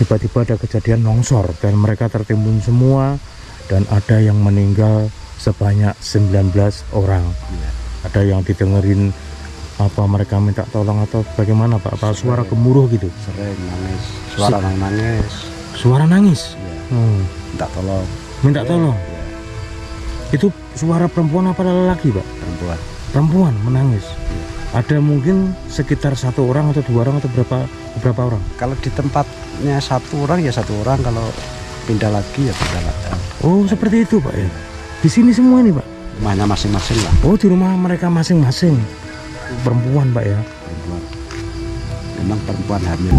tiba-tiba ada kejadian longsor dan mereka tertimbun semua dan ada yang meninggal sebanyak 19 orang. Ada yang didengerin apa mereka minta tolong atau bagaimana Pak? Apa suara gemuruh gitu? Sering nangis, suara nangis. Suara nangis? Minta tolong. Minta tolong? Itu suara perempuan apa lelaki Pak? Perempuan. Perempuan menangis? Ada mungkin sekitar 1 orang atau 2 orang atau berapa orang? Kalau di tempatnya 1 orang ya 1 orang, kalau pindah lagi ya pindah lagi. Oh seperti itu Pak ya? Di sini semua nih Pak? Rumahnya masing-masing lah. Oh di rumah mereka masing-masing? Perempuan Pak ya? Perempuan. Memang perempuan hamil.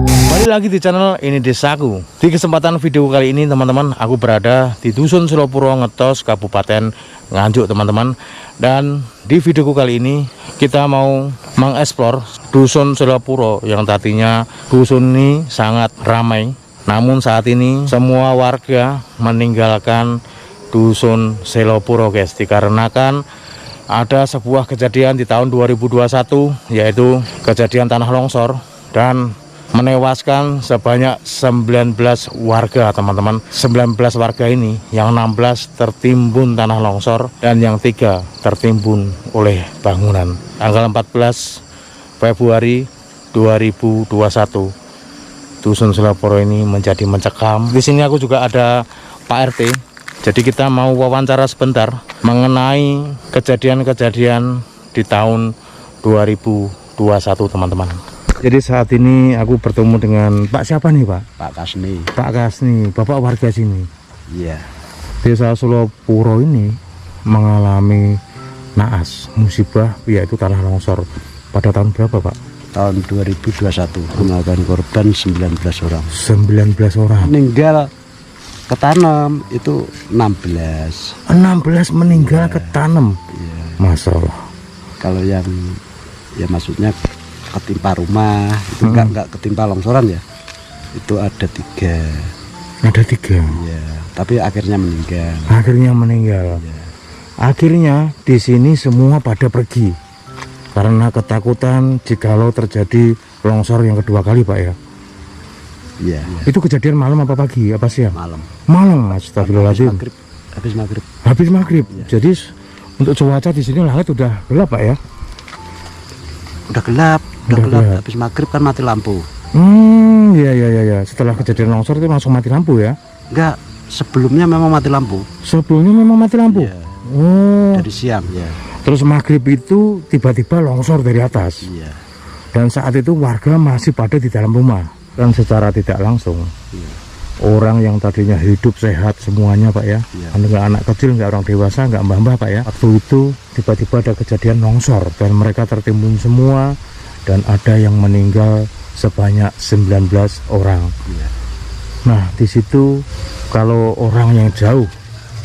Kembali lagi di channel Ini Desaku. Di kesempatan video kali ini teman-teman, aku berada di Dusun Selopuro Ngetos, Kabupaten Nganjuk teman-teman. Dan di videoku kali ini kita mau mengeksplor Dusun Selopuro yang tadinya dusun ini sangat ramai. Namun saat ini semua warga meninggalkan Dusun Selopuro guys, dikarenakan ada sebuah kejadian di tahun 2021, yaitu kejadian tanah longsor dan menewaskan sebanyak 19 warga teman-teman. 19 warga ini yang 16 tertimbun tanah longsor dan yang 3 tertimbun oleh bangunan. Tanggal 14 Februari 2021 Dusun Selopuro ini menjadi mencekam. Di sini aku juga ada Pak RT. Jadi kita mau wawancara sebentar mengenai kejadian-kejadian di tahun 2021 teman-teman. Jadi saat ini aku bertemu dengan Pak siapa nih Pak? Pak Kasni. Pak Kasni, Bapak warga sini. Iya. Desa Selopuro ini mengalami naas musibah yaitu tanah longsor pada tahun berapa Pak? Tahun 2021 memakan korban 19 orang. 19 orang. Meninggal ketanam itu 16. 16 meninggal ketanam. Iya. Masya Allah. Kalau yang ya maksudnya ketimpa rumah itu enggak ketimpa longsoran ya, itu ada 3. Ada 3 ya, tapi akhirnya meninggal. Akhirnya meninggal Ya. Akhirnya di sini semua pada pergi karena ketakutan jikalau terjadi longsor yang kedua kali Pak ya. Iya. Itu kejadian malam apa pagi apa siang? Malam. Malam. Astagfirullahaladzim. Habis maghrib. Habis maghrib. Ya. Jadi untuk cuaca di sini langit udah gelap Pak ya. Udah gelap. Habis maghrib kan mati lampu. Ya. Setelah kejadian longsor itu langsung mati lampu ya? Enggak, sebelumnya memang mati lampu. Sebelumnya memang mati lampu? Iya. Oh. Dari siang ya. Terus maghrib itu tiba-tiba longsor dari atas. Iya. Dan saat itu warga masih pada di dalam rumah. Dan secara tidak langsung, Iya. orang yang tadinya hidup sehat semuanya Pak ya. Iya. Enggak anak kecil, enggak orang dewasa, enggak mbah-mbah Pak ya. Waktu itu tiba-tiba ada kejadian longsor dan mereka tertimbun semua. Dan ada yang meninggal sebanyak 19 orang. Iya. Nah di situ kalau orang yang jauh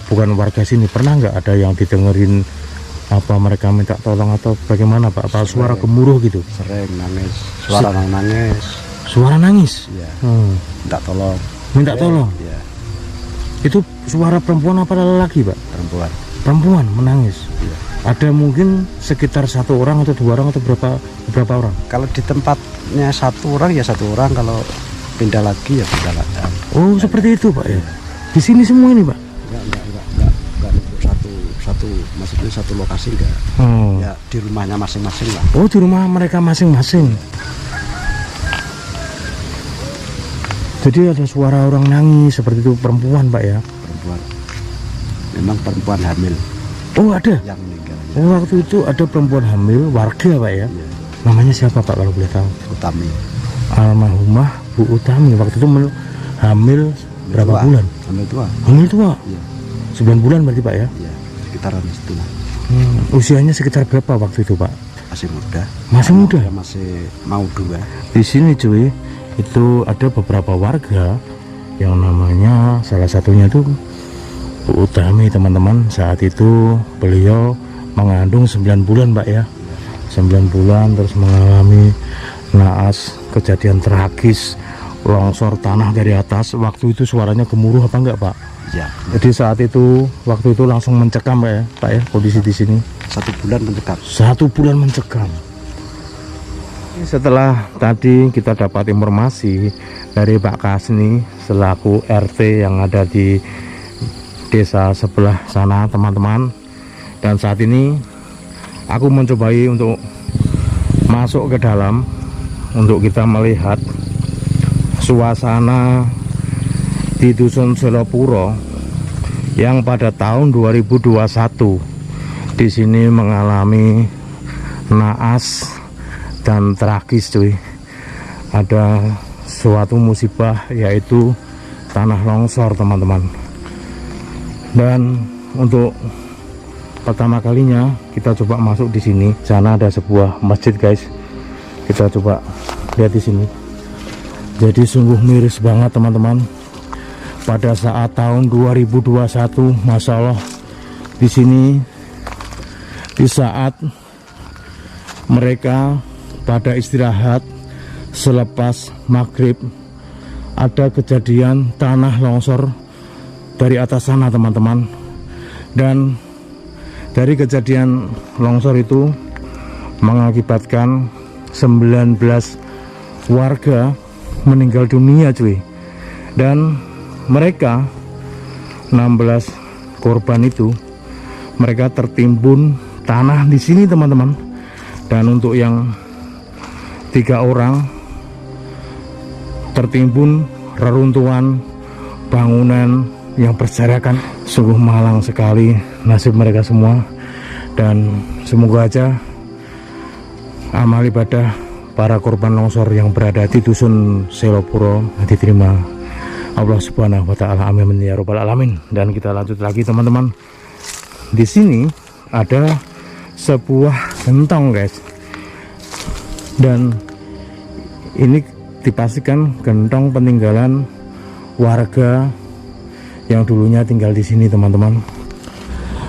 bukan warga sini, pernah nggak ada yang didengerin apa mereka minta tolong atau bagaimana Pak? Apa suara gemuruh gitu? Sering nangis, suara nangis. Suara nangis? Iya. Minta tolong? Iya. Itu suara perempuan apa lelaki Pak? Perempuan. Perempuan menangis? Iya. Ada mungkin sekitar 1 orang atau 2 orang atau berapa orang? Kalau di tempatnya 1 orang ya 1 orang, kalau pindah lagi ya pindah lagi. Oh seperti itu Pak ya? Di sini semua ini Pak? Enggak untuk satu maksudnya satu lokasi enggak. Ya di rumahnya masing-masing lah. Oh di rumah mereka masing-masing. Jadi ada suara orang nangis seperti itu, perempuan Pak ya? Perempuan. Memang perempuan hamil. Oh ada? Yang meninggal. Ya. Oh waktu itu ada perempuan hamil warga Pak ya? Ya. Namanya siapa Pak kalau boleh tahu? Utami. Almarhumah Bu Utami. Waktu itu hamil berapa tua. bulan? Hamil tua. Hamil tua? Iya. 9 bulan berarti Pak ya? Iya, sekitaran itu lah. Usianya sekitar berapa waktu itu Pak? Masih muda. Masih muda? Ya, masih mau 2. Di sini cuy, itu ada beberapa warga yang namanya salah satunya itu Bu Utami teman-teman. Saat itu beliau mengandung 9 bulan Pak ya. 9 bulan terus mengalami naas, kejadian tragis longsor tanah dari atas. Waktu itu suaranya gemuruh apa enggak Pak? Ya. Jadi saat itu waktu itu langsung mencekam Pak ya kondisi di sini. 1 bulan mencekam. 1 bulan mencekam. Setelah tadi kita dapat informasi dari Pak Kasni selaku RT yang ada di desa sebelah sana teman-teman, dan saat ini aku mencobai untuk masuk ke dalam untuk kita melihat suasana di Dusun Selopuro yang pada tahun 2021 di sini mengalami naas dan tragis cuy. Ada suatu musibah yaitu tanah longsor teman-teman. Dan untuk pertama kalinya kita coba masuk di sini. Sana ada sebuah masjid guys. Kita coba lihat di sini. Jadi sungguh miris banget teman-teman. Pada saat tahun 2021, masya Allah, di sini di saat mereka pada istirahat selepas maghrib ada kejadian tanah longsor dari atas sana teman-teman. Dan dari kejadian longsor itu mengakibatkan 19 warga meninggal dunia cuy. Dan mereka 16 korban itu mereka tertimbun tanah di sini teman-teman. Dan untuk yang 3 orang tertimbun reruntuhan bangunan yang berserakan. Sungguh malang sekali nasib mereka semua. Dan semoga aja amal ibadah para korban longsor yang berada di Dusun Selopuro diterima Allah Subhanahu wa taala. Amin ya rabbal alamin. Dan kita lanjut lagi teman-teman. Di sini ada sebuah gentong guys. Dan ini dipastikan gentong peninggalan warga yang dulunya tinggal di sini teman-teman.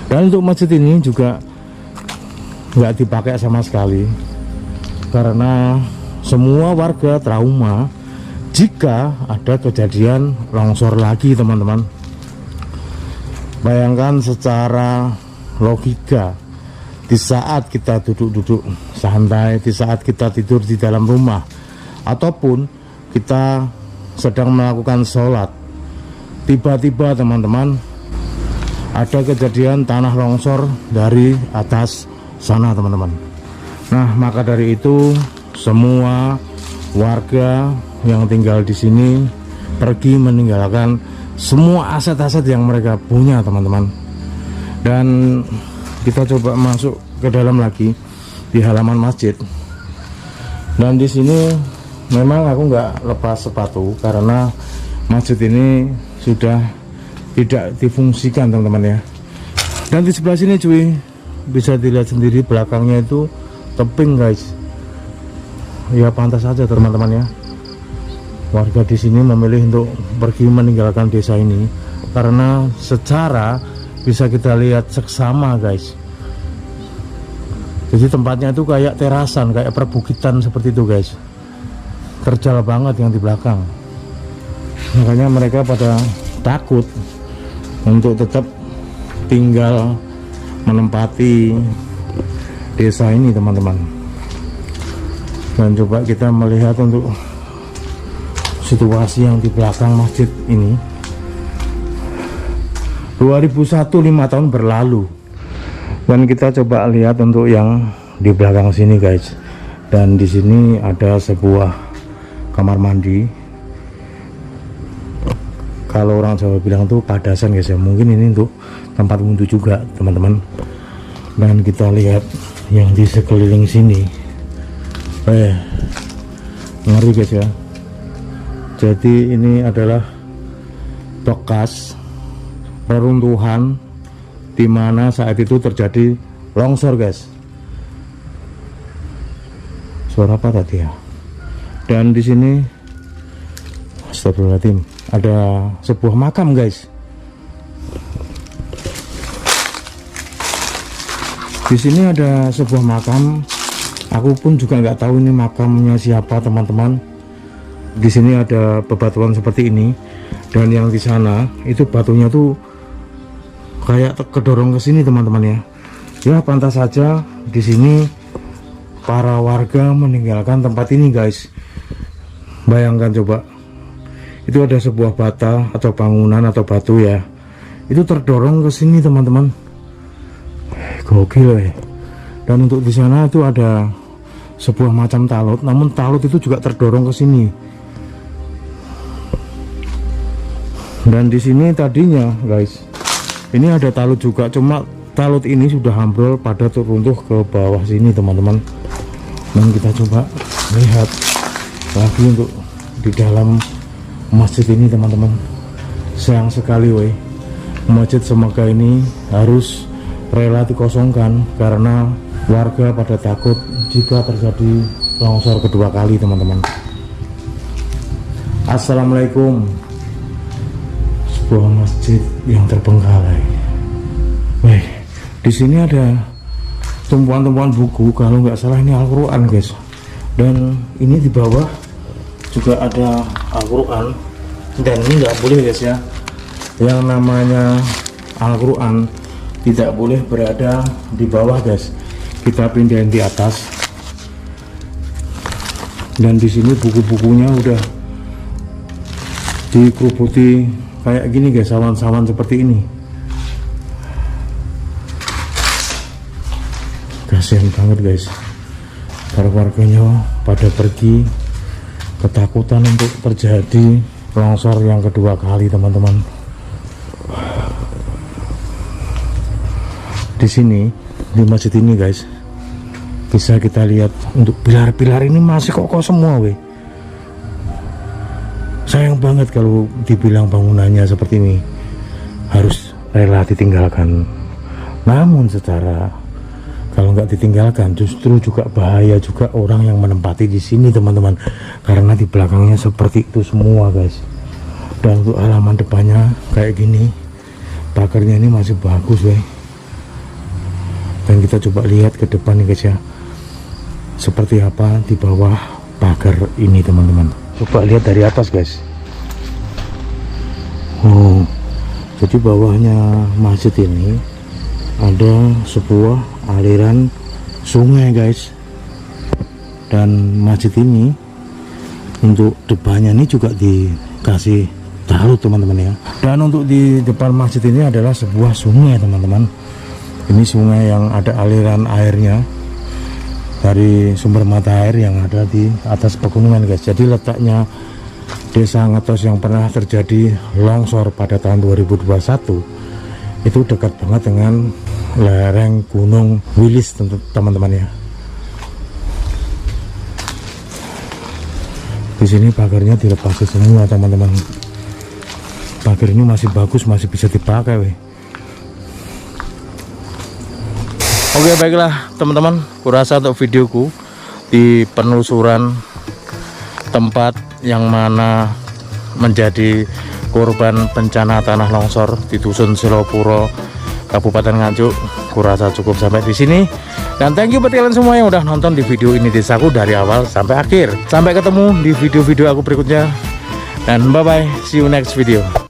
Dan untuk masjid ini juga nggak dipakai sama sekali karena semua warga trauma jika ada kejadian longsor lagi teman-teman. Bayangkan secara logika, di saat kita duduk-duduk santai, di saat kita tidur di dalam rumah, ataupun kita sedang melakukan sholat, tiba-tiba teman-teman ada kejadian tanah longsor dari atas sana teman-teman. Nah, maka dari itu semua warga yang tinggal di sini pergi meninggalkan semua aset-aset yang mereka punya teman-teman. Dan kita coba masuk ke dalam lagi di halaman masjid. Dan di sini memang aku nggak lepas sepatu karena masjid ini sudah tidak difungsikan teman-teman ya. Dan di sebelah sini cuy bisa dilihat sendiri belakangnya itu tebing guys. Ya pantas saja teman-teman ya, warga di sini memilih untuk pergi meninggalkan desa ini karena secara bisa kita lihat seksama guys. Jadi tempatnya itu kayak terasan, kayak perbukitan seperti itu guys. Terjal banget yang di belakang. Makanya mereka pada takut untuk tetap tinggal menempati desa ini teman-teman. Dan coba kita melihat untuk situasi yang di belakang masjid ini. 2001 5 tahun berlalu. Dan kita coba lihat untuk yang di belakang sini guys. Dan di sini ada sebuah kamar mandi. Kalau orang Jawa bilang tuh padasan guys ya. Mungkin ini untuk tempat wudhu juga teman-teman. Dan kita lihat yang di sekeliling sini. Ngeri guys ya. Jadi ini adalah bekas reruntuhan di mana saat itu terjadi longsor guys. Suara apa tadi ya? Dan di sini astagfirullahaladzim, ada sebuah makam guys. Di sini ada sebuah makam. Aku pun juga nggak tahu ini makamnya siapa teman-teman. Di sini ada bebatuan seperti ini, dan yang di sana itu batunya tuh kayak kedorong ke sini teman-teman ya. Ya pantas saja di sini para warga meninggalkan tempat ini guys. Bayangkan coba, itu ada sebuah bata atau bangunan atau batu ya, itu terdorong ke sini teman-teman. Gokil. Dan untuk di sana itu ada sebuah macam talut, namun talut itu juga terdorong ke sini. Dan di sini tadinya guys, ini ada talut juga, cuma talut ini sudah ambrol pada runtuh ke bawah sini teman-teman. Dan kita coba lihat lagi untuk di dalam masjid ini teman-teman. Sayang sekali masjid Semega ini harus rela dikosongkan karena warga pada takut jika terjadi longsor kedua kali teman-teman. Assalamualaikum. Sebuah masjid yang terbengkalai. Di sini ada tumpuan-tumpuan buku, kalau nggak salah ini Al-Quran guys. Dan ini di bawah juga ada Al-Quran. Dan ini nggak boleh guys ya, yang namanya Al-Quran tidak boleh berada di bawah guys, kita pindahin di atas. Dan di sini buku-bukunya udah dikerubuti kayak gini guys, sawan-sawan seperti ini. Kasihan banget guys, para warganya pada pergi, ketakutan untuk terjadi longsor yang kedua kali teman-teman. Di sini di masjid ini guys, bisa kita lihat untuk pilar-pilar ini masih kokoh semua Sayang banget kalau dibilang bangunannya seperti ini harus rela ditinggalkan. Namun secara kalau nggak ditinggalkan justru juga bahaya juga orang yang menempati di sini teman-teman, karena di belakangnya seperti itu semua guys. Dan untuk halaman depannya kayak gini, pagarnya ini masih bagus Dan kita coba lihat ke depan nih guys ya, seperti apa di bawah pagar ini teman-teman. Coba lihat dari atas guys. Jadi bawahnya masjid ini ada sebuah aliran sungai guys. Dan masjid ini untuk depannya ini juga dikasih talut teman-teman ya. Dan untuk di depan masjid ini adalah sebuah sungai teman-teman. Ini sungai yang ada aliran airnya dari sumber mata air yang ada di atas pegunungan guys. Jadi letaknya Desa Ngetos yang pernah terjadi longsor pada tahun 2021 itu dekat banget dengan lereng Gunung Wilis teman-teman ya. Di sini pagarnya dilepasi semua teman-teman. Pagar ini masih bagus, masih bisa dipakai Oke baiklah teman-teman, kurasa untuk videoku di penelusuran tempat yang mana menjadi korban bencana tanah longsor di Dusun Selopuro, Kabupaten Nganjuk, kurasa cukup sampai di sini. Dan thank you buat kalian semua yang udah nonton di video ini desaku dari awal sampai akhir. Sampai ketemu di video-video aku berikutnya. Dan bye bye, see you next video.